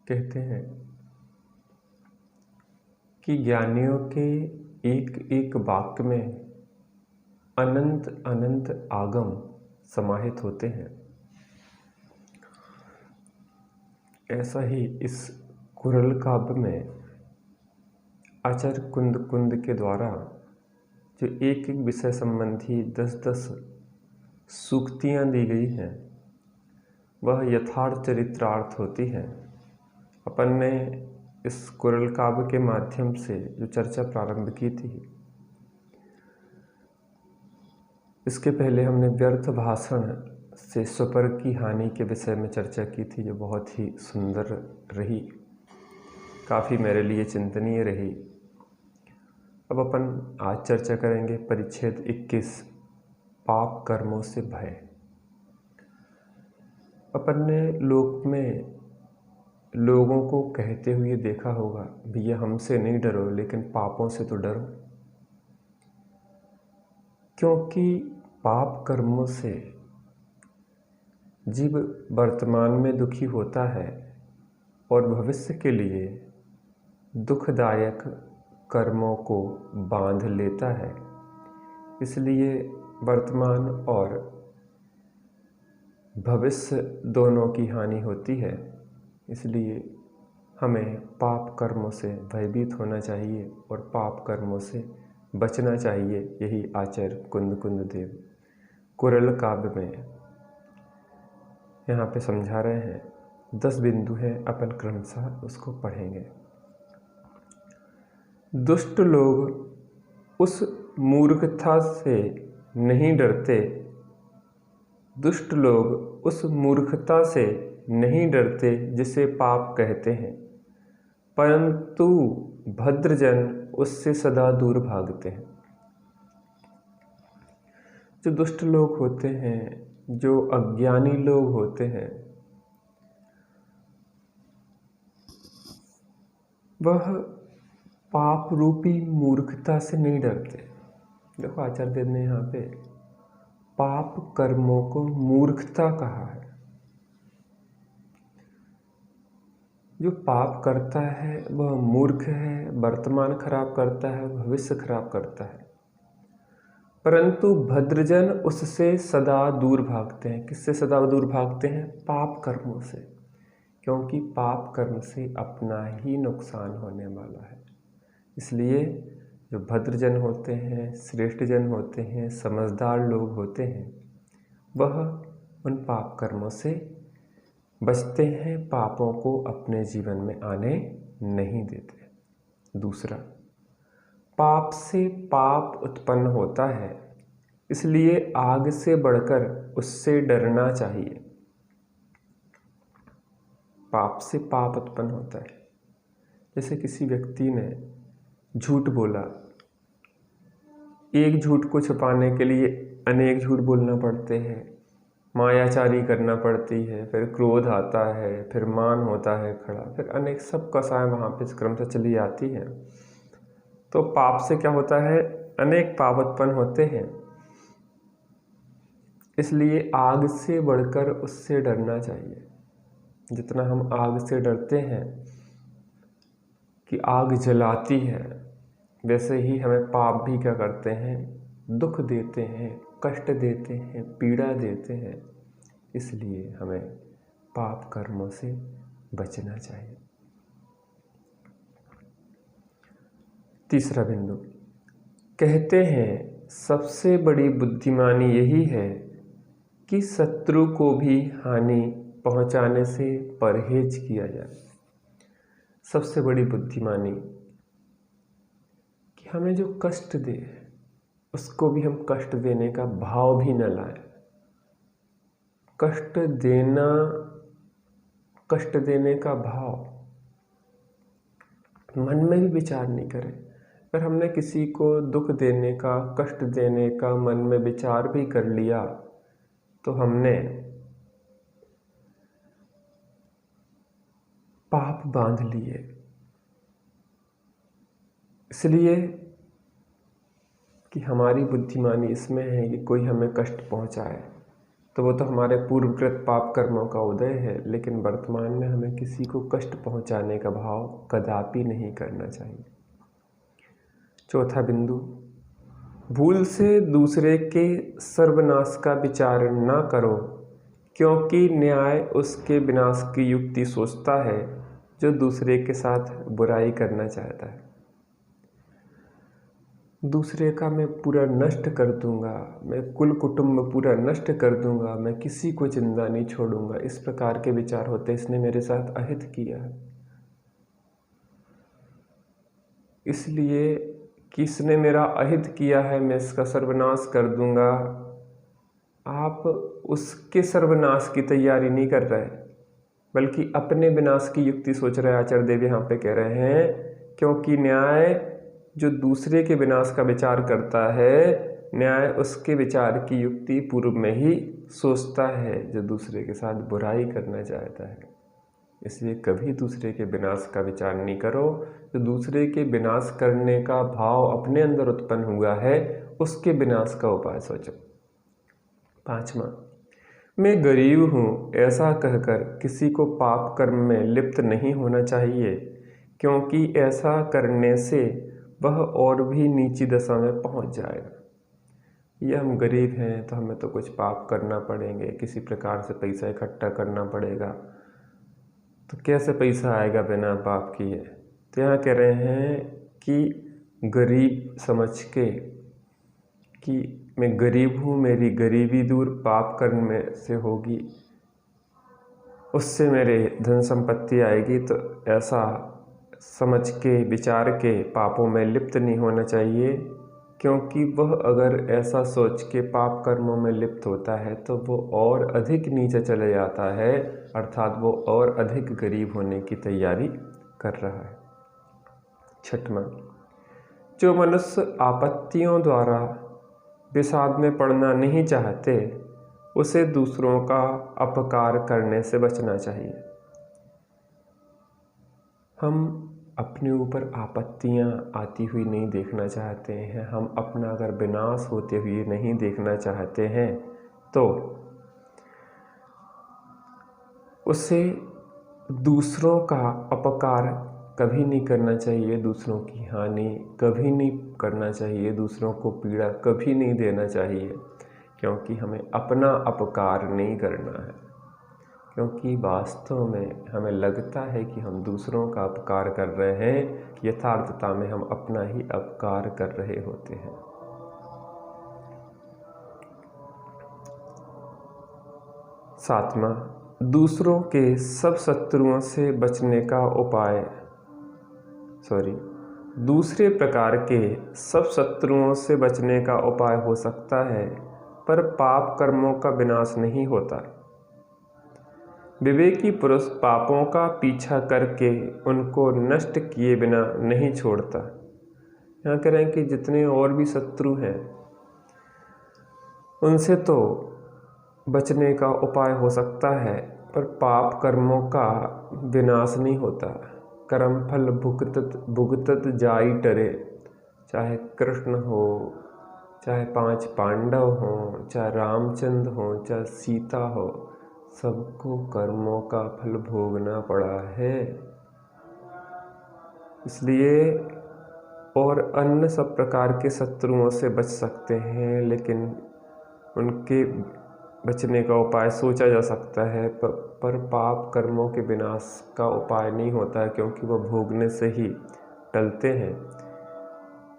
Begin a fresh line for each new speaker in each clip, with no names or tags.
कहते हैं कि ज्ञानियों के एक एक वाक्य में अनंत अनंत आगम समाहित होते हैं। ऐसा ही इस कुरल काव्य में आचार्य कुंद कुंद के द्वारा जो एक एक विषय संबंधी 10-10 सूक्तियाँ दी गई हैं, वह यथार्थ चरित्रार्थ होती हैं। अपन ने इस कुरल काव्य के माध्यम से जो चर्चा प्रारंभ की थी, इसके पहले हमने व्यर्थ भाषण से स्वपर की हानि के विषय में चर्चा की थी, जो बहुत ही सुंदर रही, काफ़ी मेरे लिए चिंतनीय रही। अब अपन आज चर्चा करेंगे परिच्छेद 21, पाप कर्मों से भय। अपन ने लोक में लोगों को कहते हुए देखा होगा, भैया हमसे नहीं डरो लेकिन पापों से तो डरो, क्योंकि पाप कर्मों से जीव वर्तमान में दुखी होता है और भविष्य के लिए दुखदायक कर्मों को बांध लेता है। इसलिए वर्तमान और भविष्य दोनों की हानि होती है। इसलिए हमें पाप कर्मों से भयभीत होना चाहिए और पाप कर्मों से बचना चाहिए। यही आचार्य कुंद कुंद देव कुरल काव्य में यहाँ पे समझा रहे हैं। 10 बिंदु हैं, अपन क्रमशः उसको पढ़ेंगे। दुष्ट लोग उस मूर्खता से नहीं डरते, दुष्ट लोग उस मूर्खता से नहीं डरते जिसे पाप कहते हैं, परंतु भद्रजन उससे सदा दूर भागते हैं। जो दुष्ट लोग होते हैं, जो अज्ञानी लोग होते हैं, वह पाप रूपी मूर्खता से नहीं डरते। देखो आचार्य देव ने यहाँ पे पाप कर्मों को मूर्खता कहा है। जो पाप करता है वह मूर्ख है, वर्तमान खराब करता है, भविष्य खराब करता है, परंतु भद्रजन उससे सदा दूर भागते हैं। किससे सदा दूर भागते हैं? पाप कर्मों से, क्योंकि पाप कर्म से अपना ही नुकसान होने वाला है। इसलिए जो भद्रजन होते हैं, श्रेष्ठ जन होते हैं, समझदार लोग होते हैं, वह उन पाप कर्मों से बचते हैं, पापों को अपने जीवन में आने नहीं देते। दूसरा, पाप से पाप उत्पन्न होता है, इसलिए आग से बढ़कर उससे डरना चाहिए। पाप से पाप उत्पन्न होता है। जैसे किसी व्यक्ति ने झूठ बोला, एक झूठ को छुपाने के लिए अनेक झूठ बोलना पड़ते हैं, मायाचारी करना पड़ती है, फिर क्रोध आता है, फिर मान होता है खड़ा, फिर अनेक सब कसाएं वहाँ पे क्रम से चली आती हैं। तो पाप से क्या होता है? अनेक पाप उत्पन्न होते हैं। इसलिए आग से बढ़कर उससे डरना चाहिए। जितना हम आग से डरते हैं कि आग जलाती है, वैसे ही हमें पाप भी क्या करते हैं? दुख देते हैं, कष्ट देते हैं, पीड़ा देते हैं। इसलिए हमें पाप कर्मों से बचना चाहिए। तीसरा बिंदु, कहते हैं सबसे बड़ी बुद्धिमानी यही है कि शत्रु को भी हानि पहुंचाने से परहेज किया जाए। सबसे बड़ी बुद्धिमानी कि हमें जो कष्ट दे उसको भी हम कष्ट देने का भाव भी न लाएं। कष्ट देना, कष्ट देने का भाव मन में भी विचार नहीं करें। अगर हमने किसी को दुख देने का, कष्ट देने का मन में विचार भी कर लिया तो हमने पाप बांध लिए। इसलिए कि हमारी बुद्धिमानी इसमें है कि कोई हमें कष्ट पहुंचाए, तो वो तो हमारे पूर्वकृत पाप कर्मों का उदय है, लेकिन वर्तमान में हमें किसी को कष्ट पहुंचाने का भाव कदापि नहीं करना चाहिए। चौथा बिंदु, भूल से दूसरे के सर्वनाश का विचार न करो, क्योंकि न्याय उसके विनाश की युक्ति सोचता है जो दूसरे के साथ बुराई करना चाहता है। दूसरे का मैं पूरा नष्ट कर दूंगा, मैं कुल कुटुंब पूरा नष्ट कर दूंगा, मैं किसी को जिंदा नहीं छोड़ूंगा, इस प्रकार के विचार होते। इसने मेरे साथ अहित किया है, इसलिए किसने मेरा अहित किया है, मैं इसका सर्वनाश कर दूंगा। आप उसके सर्वनाश की तैयारी नहीं कर रहे, बल्कि अपने विनाश की युक्ति सोच रहे। आचार्य देव यहाँ पे कह रहे हैं, क्योंकि न्याय जो दूसरे के विनाश का विचार करता है, न्याय उसके विचार की युक्ति पूर्व में ही सोचता है जो दूसरे के साथ बुराई करना चाहता है। इसलिए कभी दूसरे के विनाश का विचार नहीं करो। जो दूसरे के विनाश करने का भाव अपने अंदर उत्पन्न हुआ है, उसके विनाश का उपाय सोचो। पांचवा, मैं गरीब हूँ ऐसा कहकर किसी को पाप कर्म में लिप्त नहीं होना चाहिए, क्योंकि ऐसा करने से वह और भी नीची दशा में पहुँच जाएगा। ये हम गरीब हैं तो हमें तो कुछ पाप करना पड़ेंगे, किसी प्रकार से पैसा इकट्ठा करना पड़ेगा, तो कैसे पैसा आएगा बिना पाप किए। तो यहाँ कह रहे हैं कि गरीब समझ के कि मैं गरीब हूँ, मेरी गरीबी दूर पाप कर्म में से होगी, उससे मेरे धन संपत्ति आएगी, तो ऐसा समझ के विचार के पापों में लिप्त नहीं होना चाहिए। क्योंकि वह अगर ऐसा सोच के पाप कर्मों में लिप्त होता है तो वो और अधिक नीचे चले जाता है, अर्थात वो और अधिक गरीब होने की तैयारी कर रहा है। छठवां, जो मनुष्य आपत्तियों द्वारा विषाद में पड़ना नहीं चाहते, उसे दूसरों का अपकार करने से बचना चाहिए। हम अपने ऊपर आपत्तियां आती हुई नहीं देखना चाहते हैं, हम अपना अगर विनाश होते हुए नहीं देखना चाहते हैं, तो उसे दूसरों का अपकार कभी नहीं करना चाहिए, दूसरों की हानि कभी नहीं करना चाहिए, दूसरों को पीड़ा कभी नहीं देना चाहिए, क्योंकि हमें अपना अपकार नहीं करना है। क्योंकि वास्तव में हमें लगता है कि हम दूसरों का अपकार कर रहे हैं, यथार्थता में हम अपना ही अपकार कर रहे होते हैं। सातवां, दूसरों के सब शत्रुओं से बचने का उपाय दूसरे प्रकार के सब शत्रुओं से बचने का उपाय हो सकता है, पर पाप कर्मों का विनाश नहीं होता। विवेकी पुरुष पापों का पीछा करके उनको नष्ट किए बिना नहीं छोड़ता। यहाँ कह रहे हैं कि जितने और भी शत्रु हैं, उनसे तो बचने का उपाय हो सकता है, पर पाप कर्मों का विनाश नहीं होता। कर्म फल भुगतत जाई टरे, चाहे कृष्ण हो, चाहे 5 पांडव हों, चाहे रामचंद्र हों, चाहे सीता हो, सबको कर्मों का फल भोगना पड़ा है। इसलिए और अन्य सब प्रकार के शत्रुओं से बच सकते हैं, लेकिन उनके बचने का उपाय सोचा जा सकता है, पर पाप कर्मों के विनाश का उपाय नहीं होता है, क्योंकि वह भोगने से ही टलते हैं।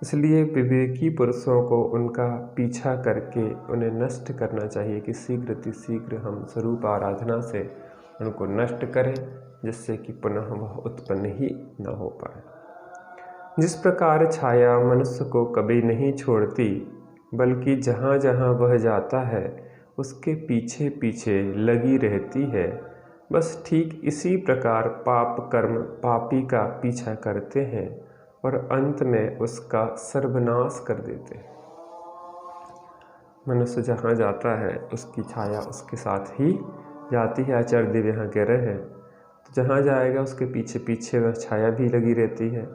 इसलिए विवेकी पुरुषों को उनका पीछा करके उन्हें नष्ट करना चाहिए कि शीघ्र हम स्वरूप आराधना से उनको नष्ट करें, जिससे कि पुनः वह उत्पन्न ही न हो पाए। जिस प्रकार छाया मनुष्य को कभी नहीं छोड़ती, बल्कि जहाँ जहाँ वह जाता है उसके पीछे पीछे लगी रहती है, बस ठीक इसी प्रकार पाप कर्म पापी का पीछा करते हैं और अंत में उसका सर्वनाश कर देते हैं। मनुष्य जहाँ जाता है उसकी छाया उसके साथ ही जाती है। आचार्य देव यहाँ कह रहे हैं, तो जहाँ जाएगा उसके पीछे पीछे वह छाया भी लगी रहती है।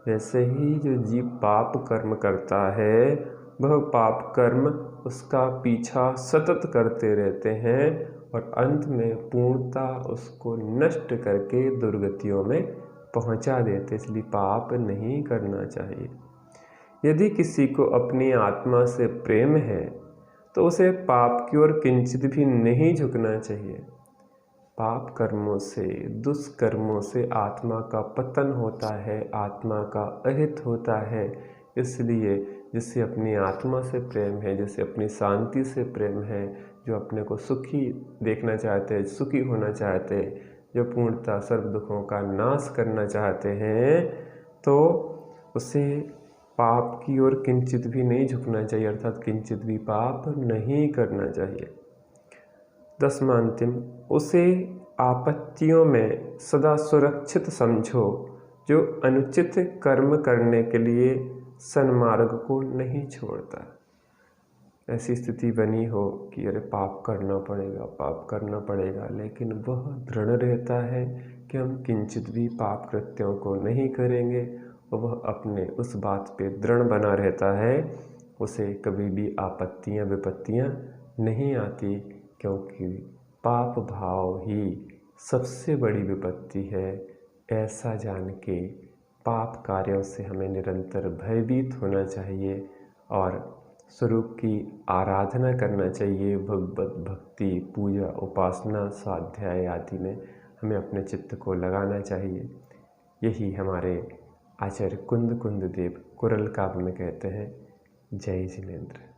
वैसे ही जो जीव पाप कर्म करता है, वह पाप कर्म उसका पीछा सतत करते रहते हैं और अंत में पूर्णतः उसको नष्ट करके दुर्गतियों में पहुंचा देते। इसलिए पाप नहीं करना चाहिए। यदि किसी को अपनी आत्मा से प्रेम है तो उसे पाप की ओर किंचित भी नहीं झुकना चाहिए। पाप कर्मों से, दुष्कर्मों से आत्मा का पतन होता है, आत्मा का अहित होता है। इसलिए जिसे अपनी आत्मा से प्रेम है, जिसे अपनी शांति से प्रेम है, जो अपने को सुखी देखना चाहते हैं, सुखी होना चाहते हैं, जो पूर्णतः सर्व दुखों का नाश करना चाहते हैं, तो उसे पाप की ओर किंचित भी नहीं झुकना चाहिए, अर्थात किंचित भी पाप नहीं करना चाहिए। 10वां अंतिम, उसे आपत्तियों में सदा सुरक्षित समझो, जो अनुचित कर्म करने के लिए सन्मार्ग को नहीं छोड़ता। ऐसी स्थिति बनी हो कि अरे पाप करना पड़ेगा, पाप करना पड़ेगा, लेकिन वह दृढ़ रहता है कि हम किंचित भी पाप कृत्यों को नहीं करेंगे, और वह अपने उस बात पे दृढ़ बना रहता है, उसे कभी भी आपत्तियाँ विपत्तियाँ नहीं आती, क्योंकि पाप भाव ही सबसे बड़ी विपत्ति है। ऐसा जान के पाप कार्यों से हमें निरंतर भयभीत होना चाहिए और स्वरूप की आराधना करना चाहिए। भगवत भक्ति, पूजा, उपासना, स्वाध्याय आदि में हमें अपने चित्त को लगाना चाहिए। यही हमारे आचार्य कुंद देव कुरल काव्य में कहते हैं। जय जिनेंद्र।